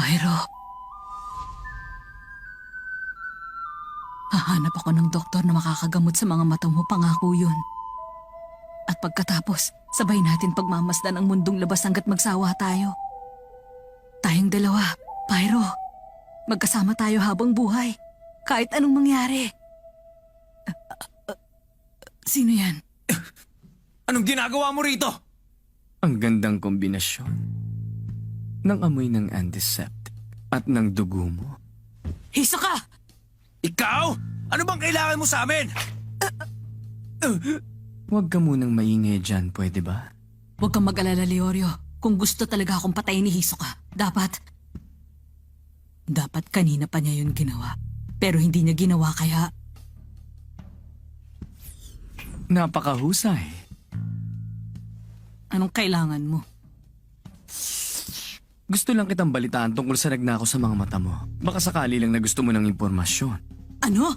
Pyro. Hahanap ako ng doktor na makakagamot sa mga mata mo, pangako yun. At pagkatapos, sabay natin pagmamasdan ang mundong labas hanggat magsawa tayo. Tayong dalawa, Pyro. Magkasama tayo habang buhay. Kahit anong mangyari. Sino yan? Anong ginagawa mo rito? Ang gandang kombinasyon ng amoy ng antiseptic at ng dugo mo. Hisoka! Ikaw? Ano bang kailangan mo sa amin? Huwag ka munang maingay dyan, pwede ba? Huwag kang mag-alala, Leorio. Kung gusto talaga akong patayin ni Hisoka, dapat kanina pa niya yun ginawa. Pero hindi niya ginawa kaya... Napakahusay. Anong kailangan mo? Gusto lang kitang balitaan tungkol sa nagnako sa mga mata mo. Baka sakali lang na gusto mo ng impormasyon. Ano?